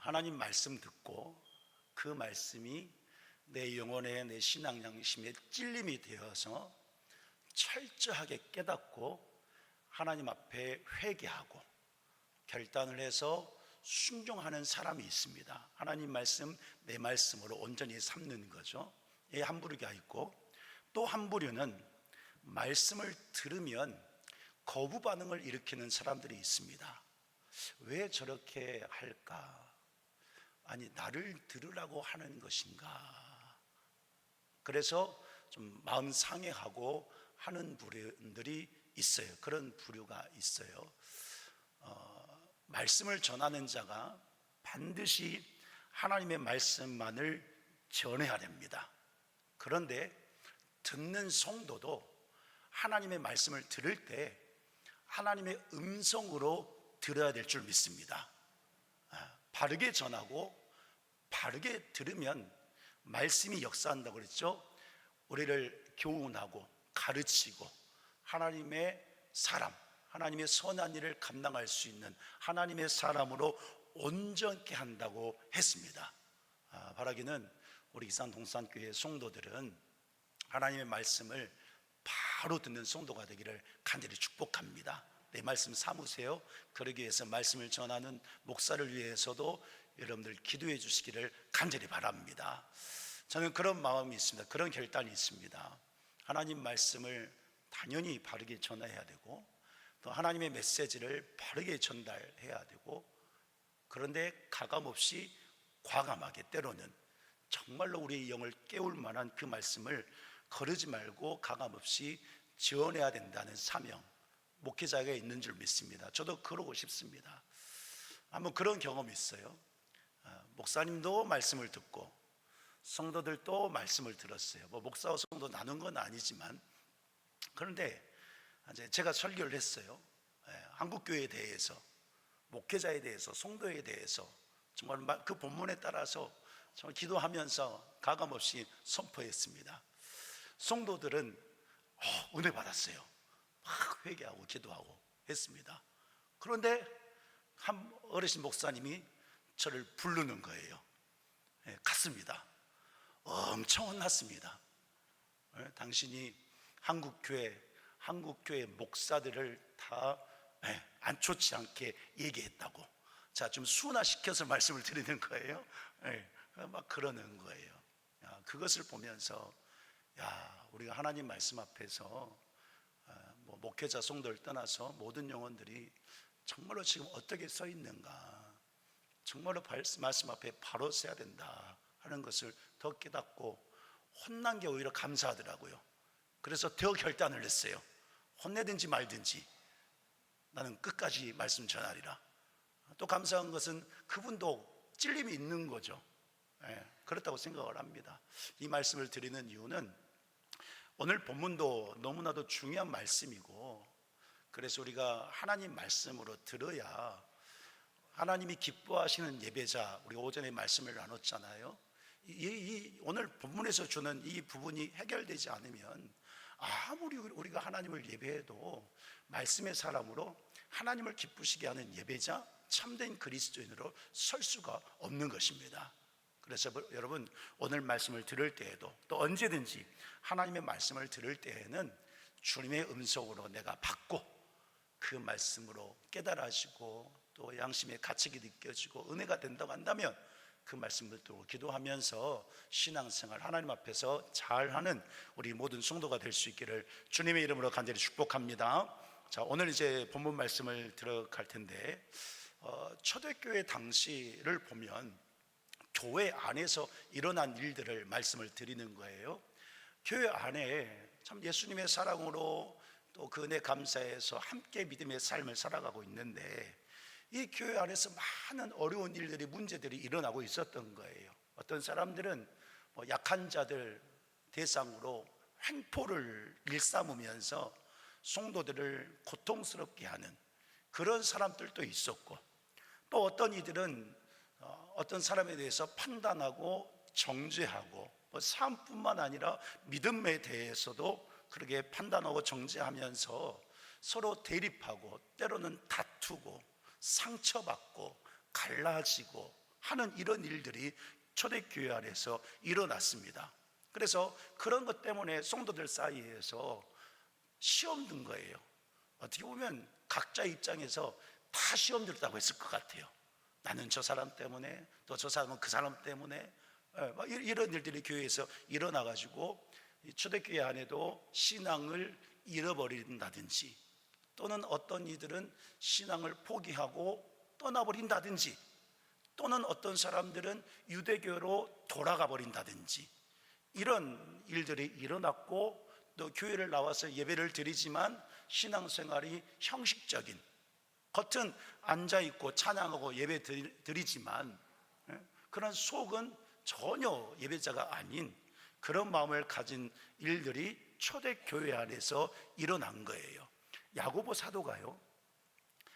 하나님 말씀 듣고 그 말씀이 내 영혼에, 내 신앙 양심에 찔림이 되어서 철저하게 깨닫고 하나님 앞에 회개하고 결단을 해서 순종하는 사람이 있습니다. 하나님 말씀 내 말씀으로 온전히 삼는 거죠. 이 한 부류가 있고, 또 한 부류는 말씀을 들으면 거부 반응을 일으키는 사람들이 있습니다. 왜 저렇게 할까? 아니, 나를 들으라고 하는 것인가? 그래서 좀 마음 상해하고 하는 분들이 있어요. 그런 부류가 있어요. 말씀을 전하는 자가 반드시 하나님의 말씀만을 전해야 됩니다. 그런데 듣는 성도도 하나님의 말씀을 들을 때 하나님의 음성으로 들어야 될 줄 믿습니다. 바르게 전하고 바르게 들으면 말씀이 역사한다고 그랬죠. 우리를 교훈하고 가르치고 하나님의 사람, 하나님의 선한 일을 감당할 수 있는 하나님의 사람으로 온전케 한다고 했습니다. 바라기는 우리 이산 동산교회 성도들은 하나님의 말씀을 바로 듣는 성도가 되기를 간절히 축복합니다. 내 말씀 삼으세요. 그러기 위해서 말씀을 전하는 목사를 위해서도 여러분들 기도해 주시기를 간절히 바랍니다. 저는 그런 마음이 있습니다. 그런 결단이 있습니다. 하나님 말씀을 당연히 바르게 전해야 되고, 또 하나님의 메시지를 바르게 전달해야 되고, 그런데 가감없이 과감하게 때로는 정말로 우리의 영을 깨울 만한 그 말씀을 거르지 말고 가감없이 전해야 된다는 사명, 목회자가 있는 줄 믿습니다. 저도 그러고 싶습니다. 한번 그런 경험이 있어요. 목사님도 말씀을 듣고 성도들도 말씀을 들었어요. 목사와 성도 나눈 건 아니지만, 그런데 이제 제가 설교를 했어요. 한국교회에 대해서, 목회자에 대해서, 성도에 대해서 정말 그 본문에 따라서 정말 기도하면서 가감없이 선포했습니다. 성도들은 은혜 받았어요. 막 회개하고 기도하고 했습니다. 그런데 한 어르신 목사님이 저를 부르는 거예요. 갔습니다. 엄청 혼났습니다. 당신이 한국교회 목사들을 다 안 좋지 않게 얘기했다고. 자, 좀 순화시켜서 말씀을 드리는 거예요. 막 그러는 거예요. 그것을 보면서 우리가 하나님 말씀 앞에서 목회자 성도를 떠나서 모든 영혼들이 정말로 지금 어떻게 서 있는가, 정말로 말씀 앞에 바로 서야 된다 하는 것을 더 깨닫고, 혼난 게 오히려 감사하더라고요. 그래서 더 결단을 했어요. 혼내든지 말든지 나는 끝까지 말씀 전하리라. 또 감사한 것은 그분도 찔림이 있는 거죠. 그렇다고 생각을 합니다. 이 말씀을 드리는 이유는 오늘 본문도 너무나도 중요한 말씀이고, 그래서 우리가 하나님 말씀으로 들어야 하나님이 기뻐하시는 예배자, 우리가 오전에 말씀을 나눴잖아요. 오늘 본문에서 주는 이 부분이 해결되지 않으면 아무리 우리가 하나님을 예배해도 말씀의 사람으로 하나님을 기쁘시게 하는 예배자, 참된 그리스도인으로 설 수가 없는 것입니다. 그래서 여러분, 오늘 말씀을 들을 때에도 또 언제든지 하나님의 말씀을 들을 때에는 주님의 음성으로 내가 받고 그 말씀으로 깨달아지고 또 양심의 가책이 느껴지고 은혜가 된다고 한다면 그 말씀을 듣고 기도하면서 신앙생활 하나님 앞에서 잘하는 우리 모든 성도가 될 수 있기를 주님의 이름으로 간절히 축복합니다. 자, 오늘 이제 본문 말씀을 들어갈 텐데, 초대교회 당시를 보면 교회 안에서 일어난 일들을 말씀을 드리는 거예요. 교회 안에 참 예수님의 사랑으로 또 그 은혜 감사해서 함께 믿음의 삶을 살아가고 있는데, 이 교회 안에서 많은 어려운 일들이, 문제들이 일어나고 있었던 거예요. 어떤 사람들은 약한 자들 대상으로 횡포를 일삼으면서 성도들을 고통스럽게 하는 그런 사람들도 있었고, 또 어떤 이들은 어떤 사람에 대해서 판단하고 정죄하고, 삶뿐만 아니라 믿음에 대해서도 그렇게 판단하고 정죄하면서 서로 대립하고 때로는 다투고 상처받고 갈라지고 하는 이런 일들이 초대교회 안에서 일어났습니다. 그래서 그런 것 때문에 성도들 사이에서 시험 든 거예요. 어떻게 보면 각자 입장에서 다 시험 들었다고 했을 것 같아요. 나는 저 사람 때문에, 또 저 사람은 그 사람 때문에, 이런 일들이 교회에서 일어나가지고 초대교회 안에도 신앙을 잃어버린다든지, 또는 어떤 이들은 신앙을 포기하고 떠나버린다든지, 또는 어떤 사람들은 유대교로 돌아가 버린다든지, 이런 일들이 일어났고, 또 교회를 나와서 예배를 드리지만 신앙생활이 형식적인, 겉은 앉아있고 찬양하고 예배 드리지만 그런 속은 전혀 예배자가 아닌 그런 마음을 가진 일들이 초대교회 안에서 일어난 거예요. 야고보 사도가요,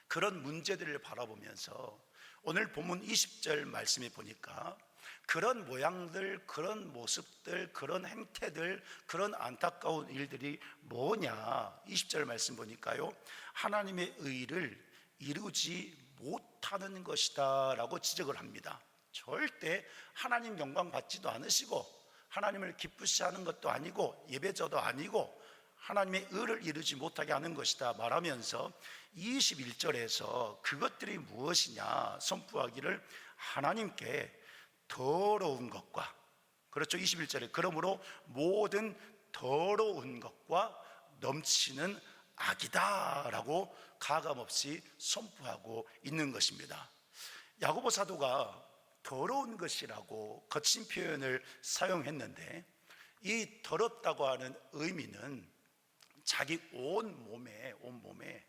그런 문제들을 바라보면서 오늘 본문 20절 말씀에 보니까 그런 모양들, 그런 모습들, 그런 행태들, 그런 안타까운 일들이 뭐냐, 20절 말씀 보니까요, 하나님의 의를 이루지 못하는 것이다 라고 지적을 합니다. 절대 하나님 영광 받지도 않으시고 하나님을 기쁘시 하는 것도 아니고 예배자도 아니고 하나님의 의를 이루지 못하게 하는 것이다 말하면서 21절에서 그것들이 무엇이냐 선포하기를 하나님께 더러운 것과, 그렇죠, 21절에 그러므로 모든 더러운 것과 넘치는 악이다 라고 가감없이 선포하고 있는 것입니다. 야고보 사도가 더러운 것이라고 거친 표현을 사용했는데, 이 더럽다고 하는 의미는 자기 온 몸에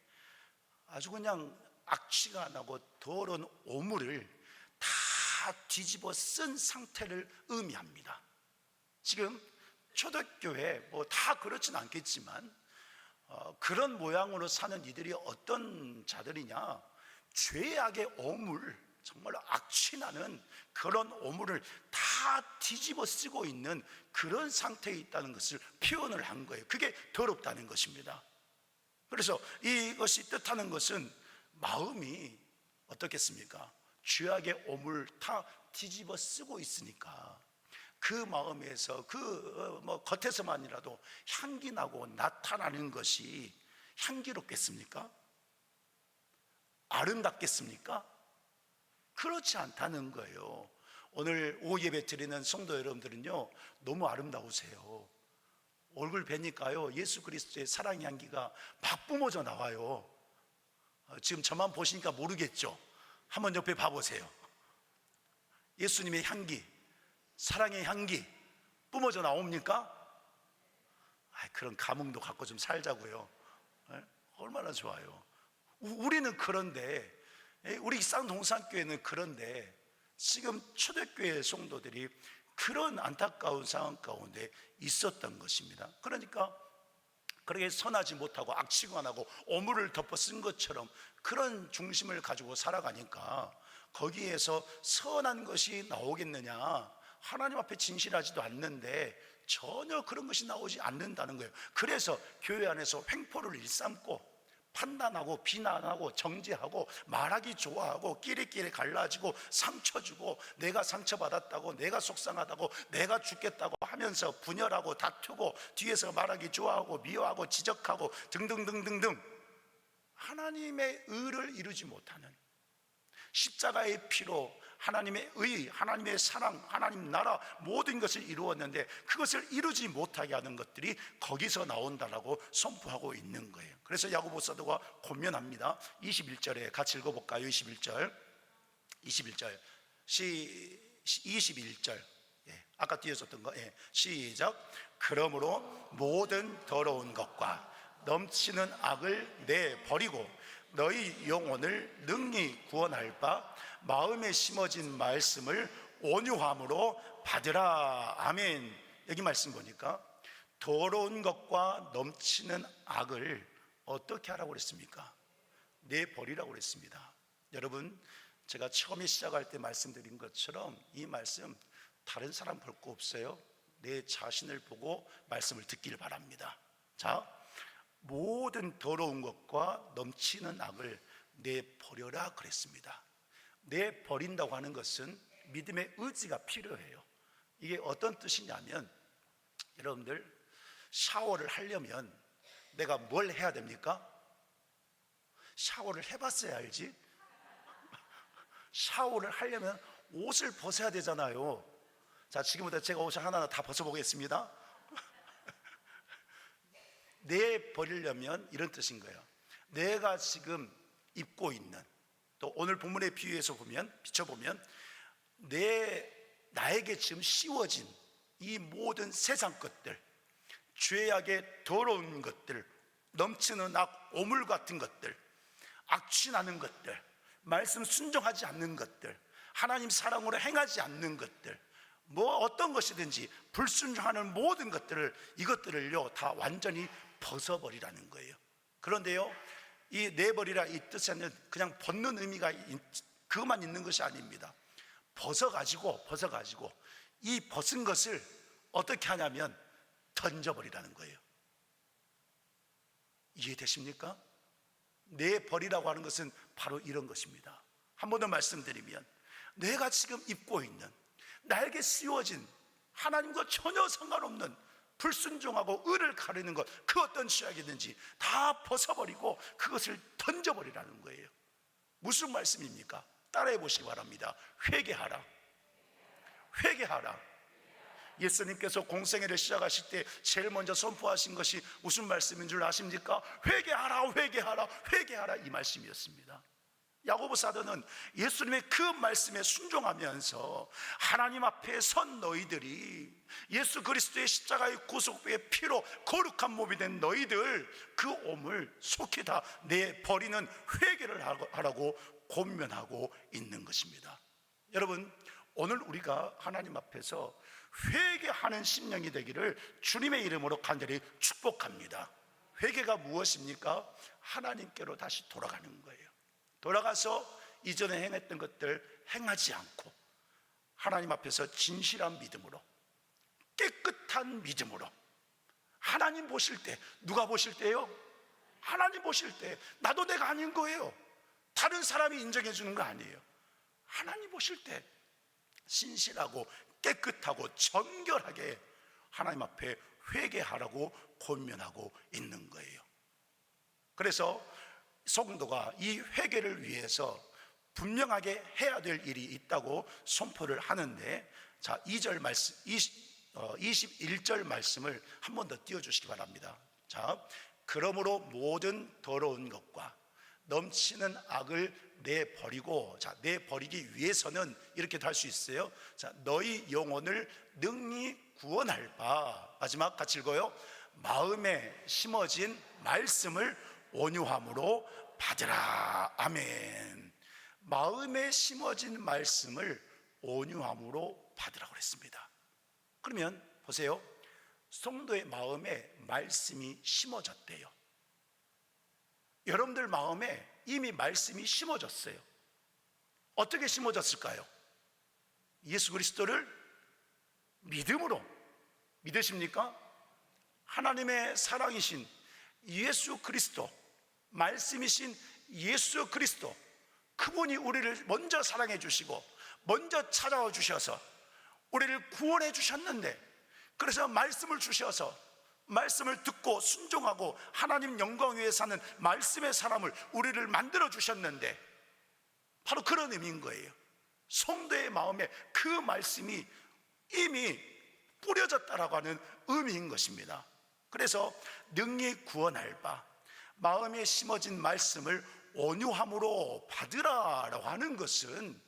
아주 그냥 악취가 나고 더러운 오물을 다 뒤집어 쓴 상태를 의미합니다. 지금 초대교회 뭐 다 그렇진 않겠지만 그런 모양으로 사는 이들이 어떤 자들이냐, 죄악의 오물, 정말로 악취나는 그런 오물을 다 뒤집어 쓰고 있는 그런 상태에 있다는 것을 표현을 한 거예요. 그게 더럽다는 것입니다. 그래서 이것이 뜻하는 것은 마음이 어떻겠습니까? 죄악의 오물 다 뒤집어 쓰고 있으니까 그 마음에서 겉에서만이라도 향기 나고 나타나는 것이 향기롭겠습니까? 아름답겠습니까? 그렇지 않다는 거예요. 오늘 오후 예배 드리는 성도 여러분들은요, 너무 아름다우세요. 얼굴 뵈니까요, 예수 그리스도의 사랑의 향기가 막 뿜어져 나와요. 지금 저만 보시니까 모르겠죠? 한번 옆에 봐보세요. 예수님의 향기, 사랑의 향기 뿜어져 나옵니까? 그런 감흥도 갖고 좀 살자고요. 얼마나 좋아요. 우리는 그런데, 우리 쌍동산교회는 그런데 지금 초대교회 성도들이 그런 안타까운 상황 가운데 있었던 것입니다. 그러니까 그렇게 선하지 못하고 악취가 나고 오물을 덮어 쓴 것처럼 그런 중심을 가지고 살아가니까 거기에서 선한 것이 나오겠느냐, 하나님 앞에 진실하지도 않는데 전혀 그런 것이 나오지 않는다는 거예요. 그래서 교회 안에서 횡포를 일삼고 판단하고 비난하고 정죄하고 말하기 좋아하고 끼리끼리 갈라지고 상처 주고, 내가 상처받았다고, 내가 속상하다고, 내가 죽겠다고 하면서 분열하고 다투고 뒤에서 말하기 좋아하고 미워하고 지적하고 등등등등등, 하나님의 의를 이루지 못하는, 십자가의 피로 하나님의 의, 하나님의 사랑, 하나님 나라 모든 것을 이루었는데 그것을 이루지 못하게 하는 것들이 거기서 나온다라고 선포하고 있는 거예요. 그래서 야고보 사도가 권면합니다. 21절에 같이 읽어볼까요? 21절 21절 아까 띄어졌던 거, 시작. 그러므로 모든 더러운 것과 넘치는 악을 내버리고 너희 영혼을 능히 구원할 바 마음에 심어진 말씀을 온유함으로 받으라. 아멘. 여기 말씀 보니까 더러운 것과 넘치는 악을 어떻게 하라고 그랬습니까? 내버리라고 그랬습니다. 여러분, 제가 처음에 시작할 때 말씀드린 것처럼 이 말씀 다른 사람 볼 거 없어요. 내 자신을 보고 말씀을 듣기를 바랍니다. 자, 모든 더러운 것과 넘치는 악을 내버려라 그랬습니다. 내버린다고 하는 것은 믿음의 의지가 필요해요. 이게 어떤 뜻이냐면, 여러분들 샤워를 하려면 내가 뭘 해야 됩니까? 샤워를 해봤어야 알지. 샤워를 하려면 옷을 벗어야 되잖아요. 자, 지금부터 제가 옷을 하나하나 다 벗어보겠습니다. 내 버리려면 이런 뜻인 거예요. 내가 지금 입고 있는, 또 오늘 본문의 비유에서 비춰보면 나에게 지금 씌워진 이 모든 세상 것들, 죄악의 더러운 것들, 넘치는 오물 같은 것들, 악취나는 것들, 말씀 순종하지 않는 것들, 하나님 사랑으로 행하지 않는 것들, 어떤 것이든지 불순종하는 모든 이것들을요 다 완전히 벗어버리라는 거예요. 그런데요, 이 내버리라 이 뜻에는 그냥 벗는 의미가 그것만 있는 것이 아닙니다. 벗어가지고 이 벗은 것을 어떻게 하냐면 던져버리라는 거예요. 이해되십니까? 내버리라고 하는 것은 바로 이런 것입니다. 한 번 더 말씀드리면, 내가 지금 입고 있는, 나에게 씌워진 하나님과 전혀 상관없는 불순종하고 의를 가르는 것, 그 어떤 죄악이든지 다 벗어버리고 그것을 던져버리라는 거예요. 무슨 말씀입니까? 따라해 보시기 바랍니다. 회개하라. 회개하라. 예수님께서 공생애를 시작하실 때 제일 먼저 선포하신 것이 무슨 말씀인 줄 아십니까? 회개하라, 회개하라, 회개하라, 이 말씀이었습니다. 야고보 사도는 예수님의 그 말씀에 순종하면서 하나님 앞에 선 너희들이, 예수 그리스도의 십자가의 구속의 피로 거룩한 몸이 된 너희들, 그 몸을 속히 다 내버리는 회개를 하라고 권면하고 있는 것입니다. 여러분, 오늘 우리가 하나님 앞에서 회개하는 심령이 되기를 주님의 이름으로 간절히 축복합니다. 회개가 무엇입니까? 하나님께로 다시 돌아가는 거예요. 돌아가서 이전에 행했던 것들 행하지 않고 하나님 앞에서 진실한 믿음으로, 깨끗한 믿음으로, 하나님 보실 때, 누가 보실 때요? 하나님 보실 때 나도 내가 아닌 거예요. 다른 사람이 인정해 주는 거 아니에요. 하나님 보실 때 신실하고 깨끗하고 정결하게 하나님 앞에 회개하라고 권면하고 있는 거예요. 그래서 성도가 이 회개를 위해서 분명하게 해야 될 일이 있다고 선포를 하는데, 자, 2절 말씀, 21절 말씀을 한 번 더 띄워주시기 바랍니다. 자, 그러므로 모든 더러운 것과 넘치는 악을 내버리고, 자, 내버리기 위해서는 이렇게도 할 수 있어요. 자, 너희 영혼을 능히 구원할 바, 마지막 같이 읽어요. 마음에 심어진 말씀을 온유함으로 받으라. 아멘. 마음에 심어진 말씀을 온유함으로 받으라고 그랬습니다. 그러면 보세요, 성도의 마음에 말씀이 심어졌대요. 여러분들 마음에 이미 말씀이 심어졌어요. 어떻게 심어졌을까요? 예수 그리스도를 믿음으로. 믿으십니까? 하나님의 사랑이신 예수 그리스도, 말씀이신 예수 그리스도, 그분이 우리를 먼저 사랑해 주시고 먼저 찾아와 주셔서 우리를 구원해 주셨는데, 그래서 말씀을 주셔서 말씀을 듣고 순종하고 하나님 영광 위에 사는 말씀의 사람을 우리를 만들어 주셨는데, 바로 그런 의미인 거예요. 성도의 마음에 그 말씀이 이미 뿌려졌다라고 하는 의미인 것입니다. 그래서 능히 구원할 바, 마음에 심어진 말씀을 온유함으로 받으라라고 하는 것은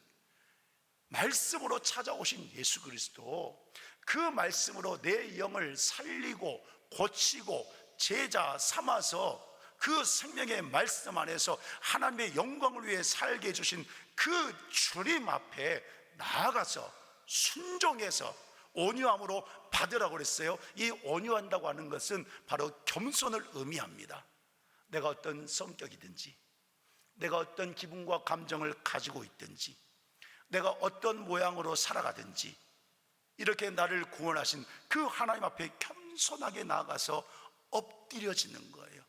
말씀으로 찾아오신 예수 그리스도, 그 말씀으로 내 영을 살리고 고치고 제자 삼아서 그 생명의 말씀 안에서 하나님의 영광을 위해 살게 해주신 그 주님 앞에 나아가서 순종해서 온유함으로 받으라고 그랬어요. 이 온유한다고 하는 것은 바로 겸손을 의미합니다. 내가 어떤 성격이든지, 내가 어떤 기분과 감정을 가지고 있든지, 내가 어떤 모양으로 살아가든지, 이렇게 나를 구원하신 그 하나님 앞에 겸손하게 나아가서 엎드려지는 거예요.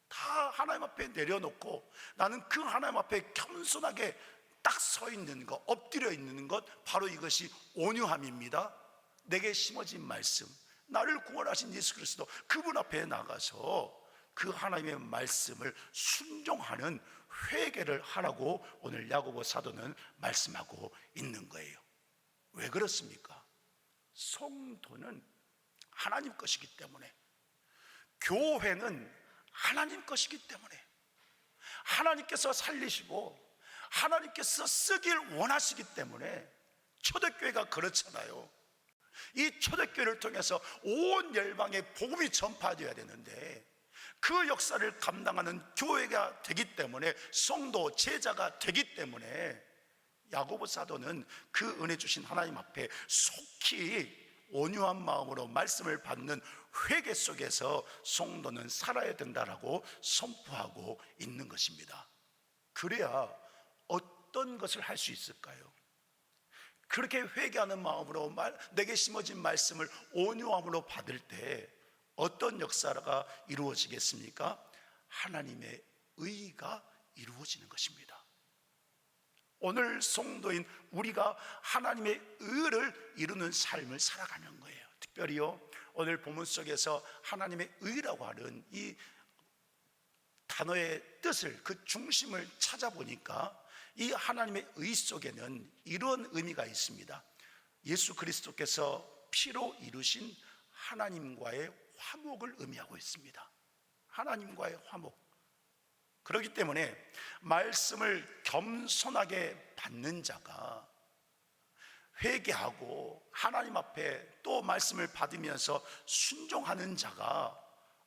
다 하나님 앞에 내려놓고 나는 그 하나님 앞에 겸손하게 딱 서 있는 것, 엎드려 있는 것, 바로 이것이 온유함입니다. 내게 심어진 말씀, 나를 구원하신 예수 그리스도, 그분 앞에 나가서 그 하나님의 말씀을 순종하는 회개를 하라고 오늘 야고보 사도는 말씀하고 있는 거예요. 왜 그렇습니까? 성도는 하나님 것이기 때문에, 교회는 하나님 것이기 때문에, 하나님께서 살리시고 하나님께서 쓰길 원하시기 때문에, 초대교회가 그렇잖아요. 이 초대교회를 통해서 온 열방에 복음이 전파되어야 되는데, 그 역사를 감당하는 교회가 되기 때문에, 성도, 제자가 되기 때문에 야고보 사도는 그 은혜 주신 하나님 앞에 속히 온유한 마음으로 말씀을 받는 회개 속에서 성도는 살아야 된다라고 선포하고 있는 것입니다. 그래야 어떤 것을 할 수 있을까요? 그렇게 회개하는 마음으로 내게 심어진 말씀을 온유함으로 받을 때 어떤 역사가 이루어지겠습니까? 하나님의 의가 이루어지는 것입니다. 오늘 성도인 우리가 하나님의 의를 이루는 삶을 살아가는 거예요. 특별히요, 오늘 본문 속에서 하나님의 의라고 하는 이 단어의 뜻을, 그 중심을 찾아보니까 이 하나님의 의 속에는 이런 의미가 있습니다. 예수 그리스도께서 피로 이루신 하나님과의 화목을 의미하고 있습니다. 하나님과의 화목. 그렇기 때문에 말씀을 겸손하게 받는 자가, 회개하고 하나님 앞에 또 말씀을 받으면서 순종하는 자가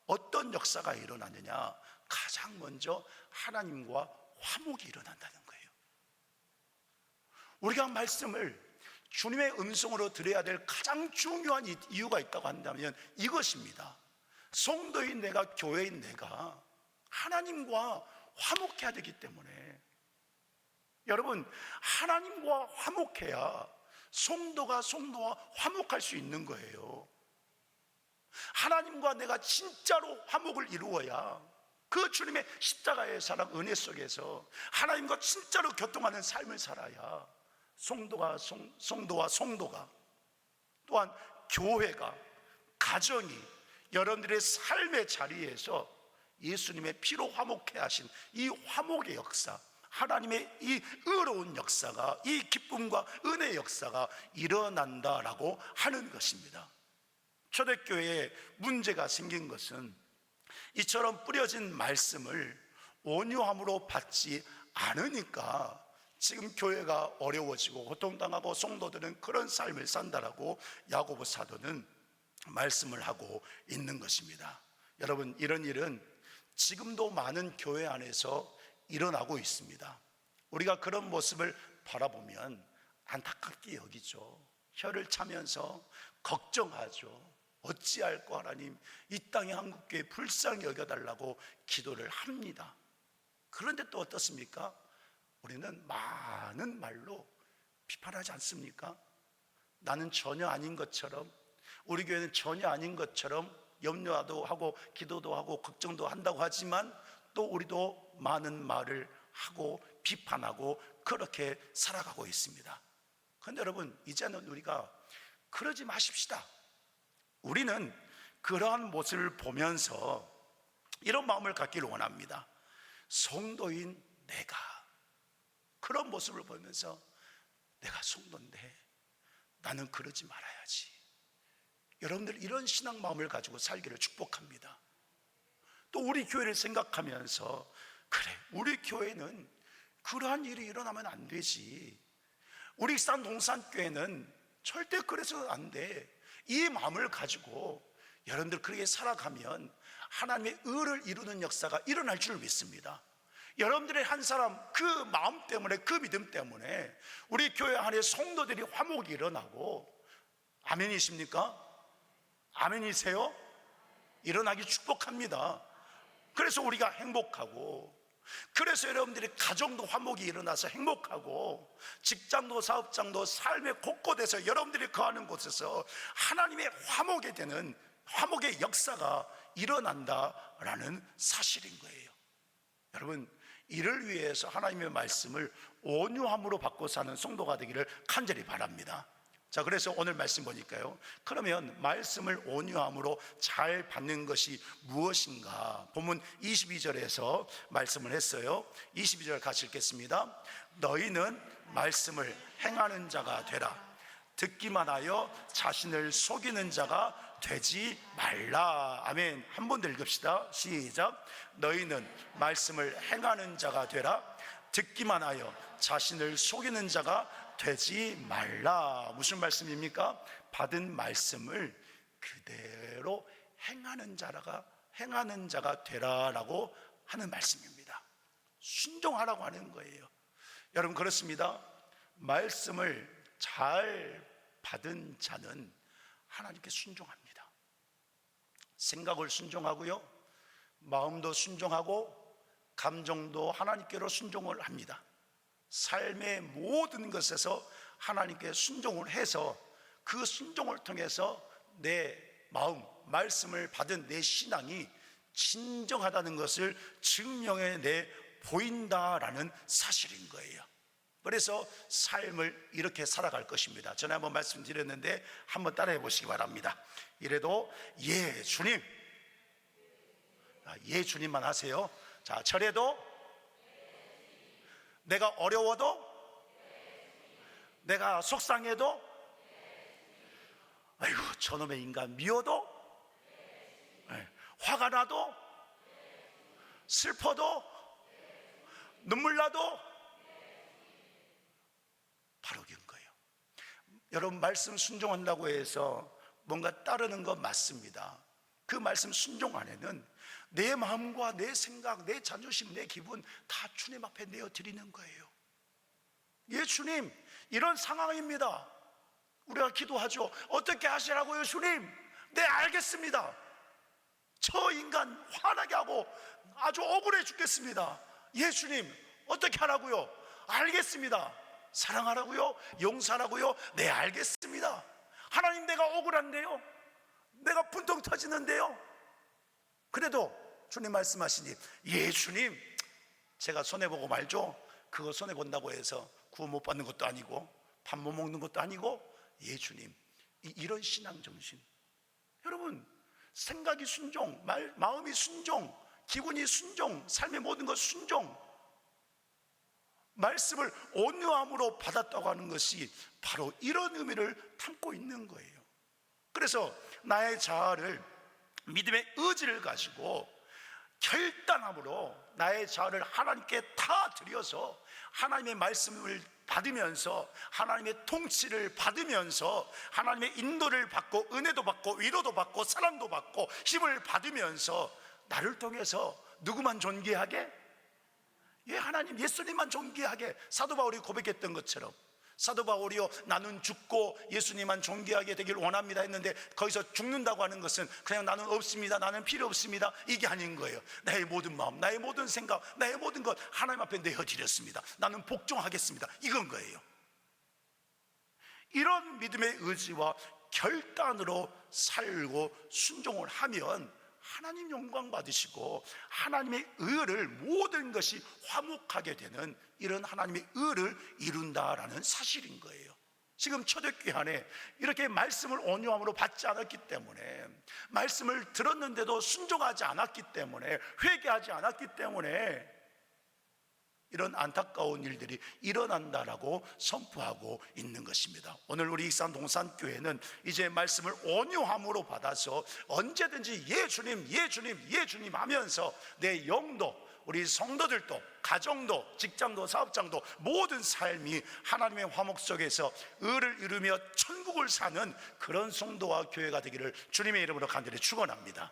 어떤 역사가 일어나느냐? 가장 먼저 하나님과 화목이 일어난다는 거예요. 우리가 말씀을 주님의 음성으로 들어야 될 가장 중요한 이유가 있다고 한다면 이것입니다. 성도인 내가, 교회인 내가 하나님과 화목해야 되기 때문에, 여러분, 하나님과 화목해야 성도가 성도와 화목할 수 있는 거예요. 하나님과 내가 진짜로 화목을 이루어야 그 주님의 십자가의 사랑, 은혜 속에서 하나님과 진짜로 교통하는 삶을 살아야 성도와 성도가, 또한 교회가, 가정이, 여러분들의 삶의 자리에서 예수님의 피로 화목해 하신 이 화목의 역사, 하나님의 이 의로운 역사가, 이 기쁨과 은혜의 역사가 일어난다라고 하는 것입니다. 초대교회에 문제가 생긴 것은 이처럼 뿌려진 말씀을 온유함으로 받지 않으니까 지금 교회가 어려워지고 고통당하고 성도들은 그런 삶을 산다라고 야고보 사도는 말씀을 하고 있는 것입니다. 여러분, 이런 일은 지금도 많은 교회 안에서 일어나고 있습니다. 우리가 그런 모습을 바라보면 안타깝게 여기죠. 혀를 차면서 걱정하죠. 어찌할꼬 하나님, 이 땅의 한국교회 불쌍히 여겨달라고 기도를 합니다. 그런데 또 어떻습니까? 우리는 많은 말로 비판하지 않습니까? 나는 전혀 아닌 것처럼, 우리 교회는 전혀 아닌 것처럼 염려도 하고 기도도 하고 걱정도 한다고 하지만 또 우리도 많은 말을 하고 비판하고 그렇게 살아가고 있습니다. 그런데 여러분, 이제는 우리가 그러지 마십시다. 우리는 그러한 모습을 보면서 이런 마음을 갖기를 원합니다. 성도인 내가 그런 모습을 보면서, 내가 성도인데 나는 그러지 말아야지. 여러분들 이런 신앙 마음을 가지고 살기를 축복합니다. 또 우리 교회를 생각하면서, 그래, 우리 교회는 그러한 일이 일어나면 안 되지. 우리 산 동산교회는 절대 그래서는 안 돼. 이 마음을 가지고 여러분들 그렇게 살아가면 하나님의 의를 이루는 역사가 일어날 줄 믿습니다. 여러분들의 한 사람 그 마음 때문에, 그 믿음 때문에 우리 교회 안에 성도들이 화목이 일어나고, 아멘이십니까? 아멘이세요? 일어나기 축복합니다. 그래서 우리가 행복하고, 그래서 여러분들이 가정도 화목이 일어나서 행복하고, 직장도 사업장도 삶의 곳곳에서 여러분들이 거하는 곳에서 하나님의 화목이 되는 화목의 역사가 일어난다라는 사실인 거예요. 여러분, 이를 위해서 하나님의 말씀을 온유함으로 바꿔 사는 성도가 되기를 간절히 바랍니다. 자, 그래서 오늘 말씀 보니까요, 그러면 말씀을 온유함으로 잘 받는 것이 무엇인가? 본문 22절에서 말씀을 했어요. 22절 같이 읽겠습니다. 너희는 말씀을 행하는 자가 되라. 듣기만 하여 자신을 속이는 자가 되지 말라. 아멘. 한 번 더 읽읍시다. 시작. 너희는 말씀을 행하는 자가 되라. 듣기만 하여 자신을 속이는 자가 되지 말라. 무슨 말씀입니까? 받은 말씀을 그대로 행하는 자가 되라라고 하는 말씀입니다. 순종하라고 하는 거예요. 여러분, 그렇습니다. 말씀을 잘 받은 자는 하나님께 순종합니다. 생각을 순종하고요, 마음도 순종하고 감정도 하나님께로 순종을 합니다. 삶의 모든 것에서 하나님께 순종을 해서 그 순종을 통해서 내 마음, 말씀을 받은 내 신앙이 진정하다는 것을 증명해내 보인다라는 사실인 거예요. 그래서 삶을 이렇게 살아갈 것입니다. 전에 한번 말씀드렸는데 한번 따라해 보시기 바랍니다. 이래도 예 주님, 예 주님만 하세요. 자, 저래도, 내가 어려워도, 내가 속상해도, 아이고 저놈의 인간 미워도, 화가 나도, 슬퍼도, 눈물 나도 바로 그런 거예요. 여러분, 말씀 순종한다고 해서 뭔가 따르는 건 맞습니다. 그 말씀 순종 안에는 내 마음과 내 생각, 내 자존심, 내 기분 다 주님 앞에 내어드리는 거예요. 예 주님, 이런 상황입니다. 우리가 기도하죠. 어떻게 하시라고요 주님? 네 알겠습니다. 저 인간 화나게 하고 아주 억울해 죽겠습니다. 예 주님, 어떻게 하라고요? 알겠습니다. 사랑하라고요? 용서하라고요? 네 알겠습니다. 하나님, 내가 억울한데요, 내가 분통 터지는데요, 그래도 주님 말씀하시니 예 주님, 제가 손해보고 말죠. 그거 손해본다고 해서 구원 못 받는 것도 아니고 밥 못 먹는 것도 아니고, 예 주님, 이런 신앙 정신. 여러분, 생각이 순종, 마음이 순종, 기분이 순종, 삶의 모든 것 순종, 말씀을 온유함으로 받았다고 하는 것이 바로 이런 의미를 담고 있는 거예요. 그래서 나의 자아를, 믿음의 의지를 가지고 결단함으로 나의 자아를 하나님께 다 드려서 하나님의 말씀을 받으면서, 하나님의 통치를 받으면서, 하나님의 인도를 받고 은혜도 받고 위로도 받고 사랑도 받고 힘을 받으면서 나를 통해서 누구만 존귀하게? 예, 하나님, 예수님만 존귀하게. 사도 바울이 고백했던 것처럼, 사도 바울이요, 나는 죽고 예수님만 존귀하게 되길 원합니다 했는데, 거기서 죽는다고 하는 것은 그냥 나는 없습니다, 나는 필요 없습니다, 이게 아닌 거예요. 나의 모든 마음, 나의 모든 생각, 나의 모든 것 하나님 앞에 내어드렸습니다. 나는 복종하겠습니다, 이건 거예요. 이런 믿음의 의지와 결단으로 살고 순종을 하면 하나님 영광 받으시고 하나님의 의를, 모든 것이 화목하게 되는 이런 하나님의 의를 이룬다라는 사실인 거예요. 지금 초대교회 안에 이렇게 말씀을 온유함으로 받지 않았기 때문에, 말씀을 들었는데도 순종하지 않았기 때문에, 회개하지 않았기 때문에 이런 안타까운 일들이 일어난다라고 선포하고 있는 것입니다. 오늘 우리 익산 동산교회는 이제 말씀을 온유함으로 받아서 언제든지 예 주님, 예 주님, 예 주님 하면서 내 영도, 우리 성도들도, 가정도, 직장도, 사업장도, 모든 삶이 하나님의 화목 속에서 의를 이루며 천국을 사는 그런 성도와 교회가 되기를 주님의 이름으로 간절히 축원합니다.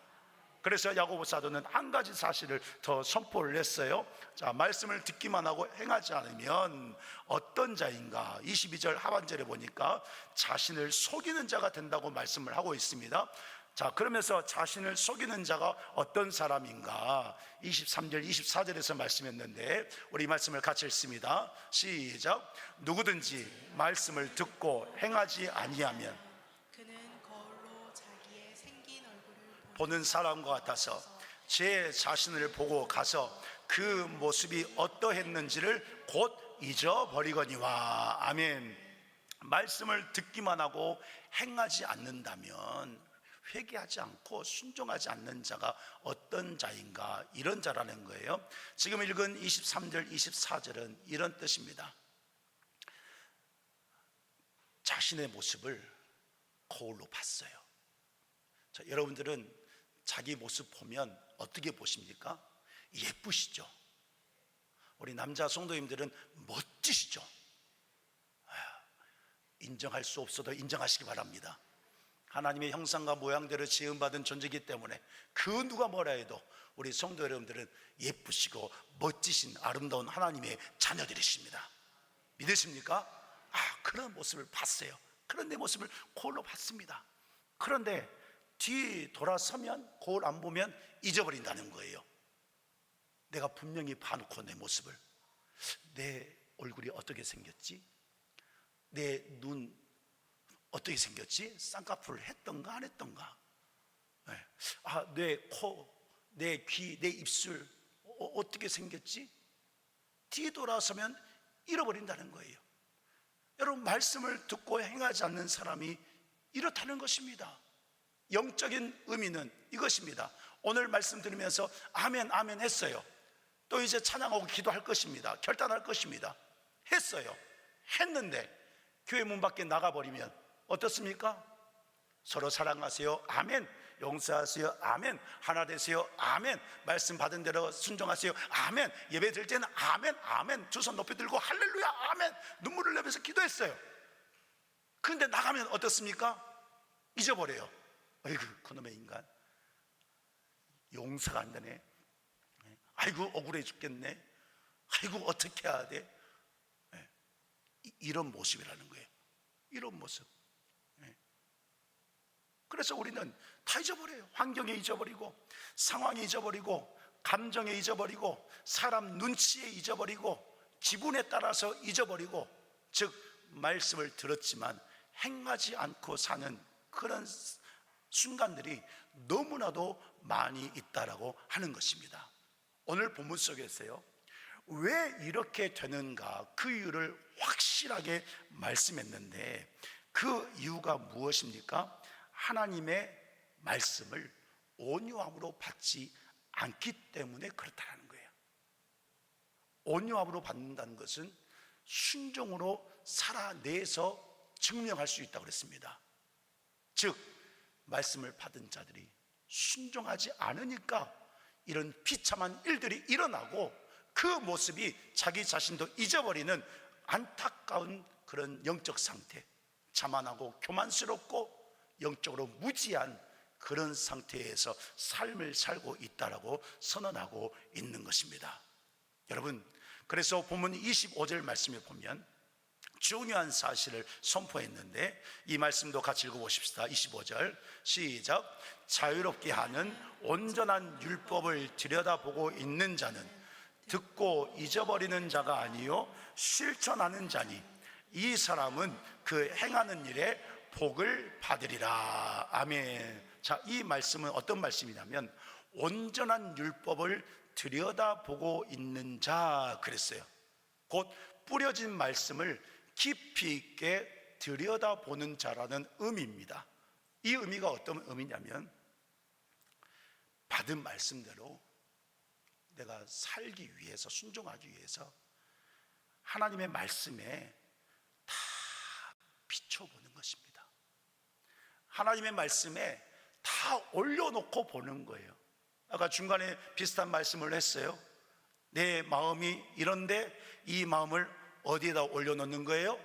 그래서 야고보 사도는 한 가지 사실을 더 선포를 했어요. 자, 말씀을 듣기만 하고 행하지 않으면 어떤 자인가? 22절 하반절에 보니까 자신을 속이는 자가 된다고 말씀을 하고 있습니다. 자, 그러면서 자신을 속이는 자가 어떤 사람인가? 23절, 24절에서 말씀했는데 우리 말씀을 같이 읽습니다. 시작. 누구든지 말씀을 듣고 행하지 아니하면 보는 사람과 같아서 제 자신을 보고 가서 그 모습이 어떠했는지를 곧 잊어버리거니와. 아멘. 말씀을 듣기만 하고 행하지 않는다면, 회개하지 않고 순종하지 않는 자가 어떤 자인가, 이런 자라는 거예요. 지금 읽은 23절 24절은 이런 뜻입니다. 자신의 모습을 거울로 봤어요. 자, 여러분들은 자기 모습 보면 어떻게 보십니까? 예쁘시죠? 우리 남자 성도님들은 멋지시죠? 인정할 수 없어도 인정하시기 바랍니다. 하나님의 형상과 모양대로 지음받은 존재이기 때문에 그 누가 뭐라 해도 우리 성도 여러분들은 예쁘시고 멋지신 아름다운 하나님의 자녀들이십니다. 믿으십니까? 그런 모습을 봤어요. 그런 내 모습을 거울로 봤습니다. 그런데 뒤 돌아서면 거울 안 보면 잊어버린다는 거예요. 내가 분명히 봐놓고 내 모습을, 내 얼굴이 어떻게 생겼지? 내 눈 어떻게 생겼지? 쌍꺼풀을 했던가 안 했던가? 내 코, 내 귀, 내 입술 어떻게 생겼지? 뒤돌아서면 잃어버린다는 거예요. 여러분, 말씀을 듣고 행하지 않는 사람이 이렇다는 것입니다. 영적인 의미는 이것입니다. 오늘 말씀 들으면서 아멘 아멘 했어요. 또 이제 찬양하고 기도할 것입니다. 결단할 것입니다. 했어요. 했는데 교회 문 밖에 나가버리면 어떻습니까? 서로 사랑하세요. 아멘. 용서하세요. 아멘. 하나 되세요. 아멘. 말씀 받은 대로 순종하세요. 아멘. 예배 드릴 때는 아멘 아멘. 두 손 높이 들고 할렐루야 아멘. 눈물을 내면서 기도했어요. 그런데 나가면 어떻습니까? 잊어버려요. 아이고, 그놈의 인간 용서가 안 되네. 아이고, 억울해 죽겠네. 아이고, 어떻게 해야 돼? 이런 모습이라는 거예요. 이런 모습. 그래서 우리는 다 잊어버려요. 환경에 잊어버리고, 상황에 잊어버리고, 감정에 잊어버리고, 사람 눈치에 잊어버리고, 기분에 따라서 잊어버리고, 즉 말씀을 들었지만 행하지 않고 사는 그런 순간들이 너무나도 많이 있다라고 하는 것입니다. 오늘 본문 속에서요, 왜 이렇게 되는가 그 이유를 확실하게 말씀했는데, 그 이유가 무엇입니까? 하나님의 말씀을 온유함으로 받지 않기 때문에 그렇다는 거예요. 온유함으로 받는다는 것은 순종으로 살아내서 증명할 수 있다고 그랬습니다. 즉 말씀을 받은 자들이 순종하지 않으니까 이런 비참한 일들이 일어나고, 그 모습이 자기 자신도 잊어버리는 안타까운 그런 영적 상태, 자만하고 교만스럽고 영적으로 무지한 그런 상태에서 삶을 살고 있다라고 선언하고 있는 것입니다. 여러분, 그래서 본문 25절 말씀에 보면 중요한 사실을 선포했는데, 이 말씀도 같이 읽어보십시다. 25절 시작. 자유롭게 하는 온전한 율법을 들여다보고 있는 자는 듣고 잊어버리는 자가 아니요 실천하는 자니, 이 사람은 그 행하는 일에 복을 받으리라. 아멘. 자, 이 말씀은 어떤 말씀이냐면 온전한 율법을 들여다보고 있는 자 그랬어요. 곧 뿌려진 말씀을 깊이 있게 들여다보는 자라는 의미입니다. 이 의미가 어떤 의미냐면, 받은 말씀대로 내가 살기 위해서, 순종하기 위해서 하나님의 말씀에 다 비춰보는 것입니다. 하나님의 말씀에 다 올려놓고 보는 거예요. 아까 중간에 비슷한 말씀을 했어요. 내 마음이 이런데 이 마음을 어디에다 올려놓는 거예요?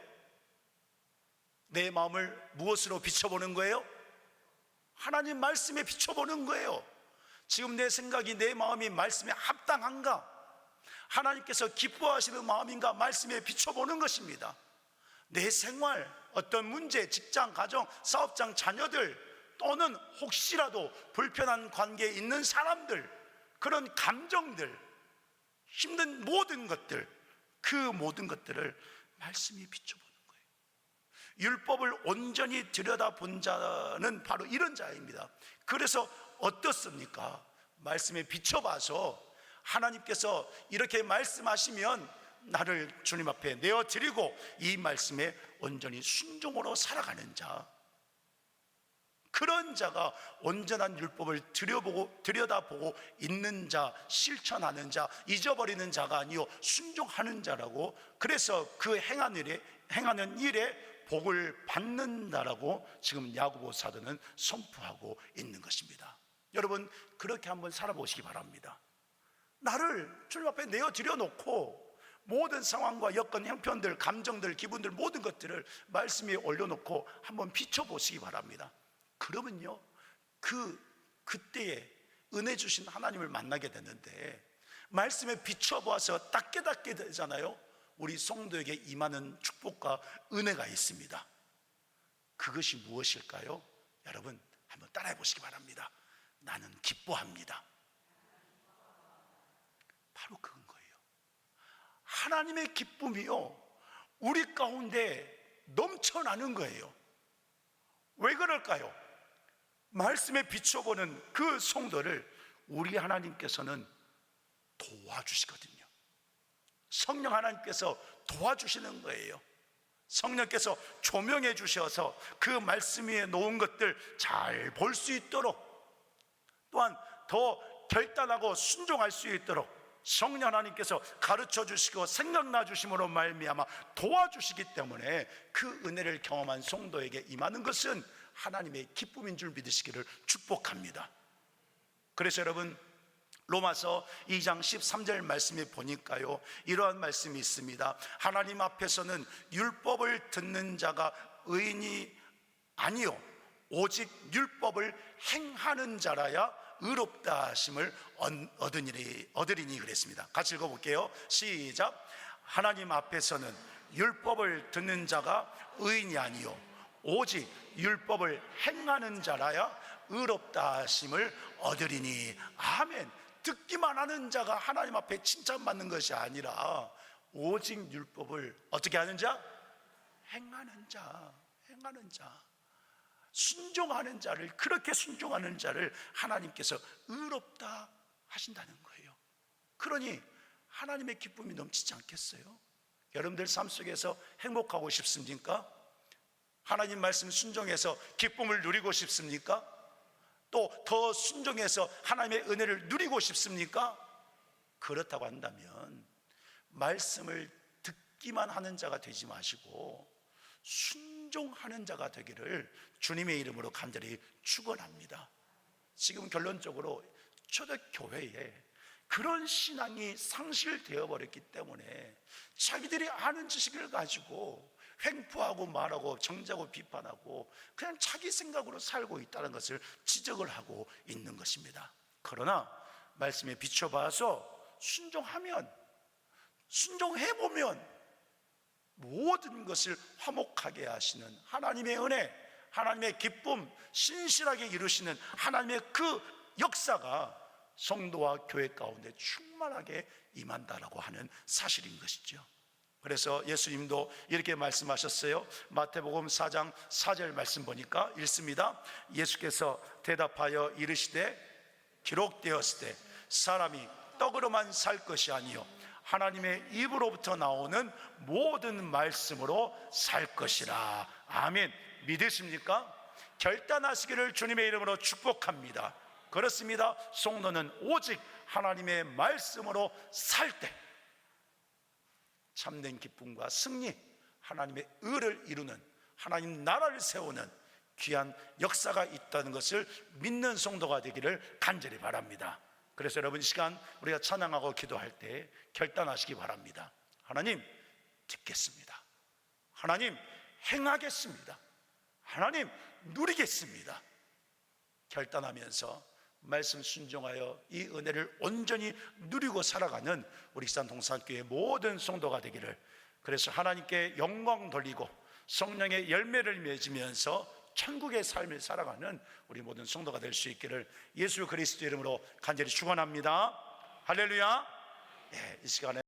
내 마음을 무엇으로 비춰보는 거예요? 하나님 말씀에 비춰보는 거예요. 지금 내 생각이, 내 마음이 말씀에 합당한가? 하나님께서 기뻐하시는 마음인가? 말씀에 비춰보는 것입니다. 내 생활, 어떤 문제, 직장, 가정, 사업장, 자녀들, 또는 혹시라도 불편한 관계에 있는 사람들, 그런 감정들, 힘든 모든 것들, 그 모든 것들을 말씀에 비춰보는 거예요. 율법을 온전히 들여다본 자는 바로 이런 자입니다. 그래서 어떻습니까? 말씀에 비춰봐서 하나님께서 이렇게 말씀하시면 나를 주님 앞에 내어드리고 이 말씀에 온전히 순종으로 살아가는 자, 그런 자가 온전한 율법을 들여다보고 있는 자, 실천하는 자, 잊어버리는 자가 아니요 순종하는 자라고, 그래서 그 행하는 일에 복을 받는다라고 지금 야고보 사도는 선포하고 있는 것입니다. 여러분, 그렇게 한번 살아보시기 바랍니다. 나를 주님 앞에 내어드려 놓고 모든 상황과 여건, 형편들, 감정들, 기분들, 모든 것들을 말씀 위에 올려놓고 한번 비춰보시기 바랍니다. 그러면요, 그때에 은혜 주신 하나님을 만나게 되는데, 말씀에 비춰보아서 딱 깨닫게 되잖아요. 우리 성도에게 임하는 축복과 은혜가 있습니다. 그것이 무엇일까요? 여러분, 한번 따라해 보시기 바랍니다. 나는 기뻐합니다. 바로 그건 거예요. 하나님의 기쁨이요, 우리 가운데 넘쳐나는 거예요. 왜 그럴까요? 말씀에 비춰보는 그 성도를 우리 하나님께서는 도와주시거든요. 성령 하나님께서 도와주시는 거예요. 성령께서 조명해 주셔서 그 말씀 위에 놓은 것들 잘 볼 수 있도록, 또한 더 결단하고 순종할 수 있도록 성령 하나님께서 가르쳐 주시고 생각나 주심으로 말미암아 도와주시기 때문에 그 은혜를 경험한 성도에게 임하는 것은 하나님의 기쁨인 줄 믿으시기를 축복합니다. 그래서 여러분, 로마서 2장 13절 말씀에 보니까요, 이러한 말씀이 있습니다. 하나님 앞에서는 율법을 듣는 자가 의인이 아니요 오직 율법을 행하는 자라야 의롭다 하심을 얻으리니 그랬습니다. 같이 읽어볼게요. 시작. 하나님 앞에서는 율법을 듣는 자가 의인이 아니요 오직 율법을 행하는 자라야 의롭다 하심을 얻으리니. 아멘. 듣기만 하는 자가 하나님 앞에 칭찬받는 것이 아니라 오직 율법을 어떻게 하는 자? 행하는 자, 순종하는 자를, 그렇게 순종하는 자를 하나님께서 의롭다 하신다는 거예요. 그러니 하나님의 기쁨이 넘치지 않겠어요? 여러분들 삶 속에서 행복하고 싶습니까? 하나님 말씀 순종해서 기쁨을 누리고 싶습니까? 또 더 순종해서 하나님의 은혜를 누리고 싶습니까? 그렇다고 한다면 말씀을 듣기만 하는 자가 되지 마시고 순종하는 자가 되기를 주님의 이름으로 간절히 축원합니다. 지금 결론적으로 초대교회에 그런 신앙이 상실되어 버렸기 때문에 자기들이 아는 지식을 가지고 횡포하고 말하고 정죄하고 비판하고 그냥 자기 생각으로 살고 있다는 것을 지적을 하고 있는 것입니다. 그러나 말씀에 비춰봐서 순종해보면 모든 것을 화목하게 하시는 하나님의 은혜, 하나님의 기쁨, 신실하게 이루시는 하나님의 그 역사가 성도와 교회 가운데 충만하게 임한다라고 하는 사실인 것이죠. 그래서 예수님도 이렇게 말씀하셨어요. 마태복음 4장 4절 말씀 보니까 읽습니다. 예수께서 대답하여 이르시되 기록되었을 때 사람이 떡으로만 살 것이 아니요 하나님의 입으로부터 나오는 모든 말씀으로 살 것이라. 아멘. 믿으십니까? 결단하시기를 주님의 이름으로 축복합니다. 그렇습니다. 성도는 오직 하나님의 말씀으로 살 때 참된 기쁨과 승리, 하나님의 의를 이루는, 하나님 나라를 세우는 귀한 역사가 있다는 것을 믿는 성도가 되기를 간절히 바랍니다. 그래서 여러분, 이 시간 우리가 찬양하고 기도할 때 결단하시기 바랍니다. 하나님 듣겠습니다. 하나님 행하겠습니다. 하나님 누리겠습니다. 결단하면서 말씀 순종하여 이 은혜를 온전히 누리고 살아가는 우리 익산 동산교회 모든 성도가 되기를, 그래서 하나님께 영광 돌리고 성령의 열매를 맺으면서 천국의 삶을 살아가는 우리 모든 성도가 될 수 있기를 예수 그리스도 이름으로 간절히 축원합니다. 할렐루야. 이 시간에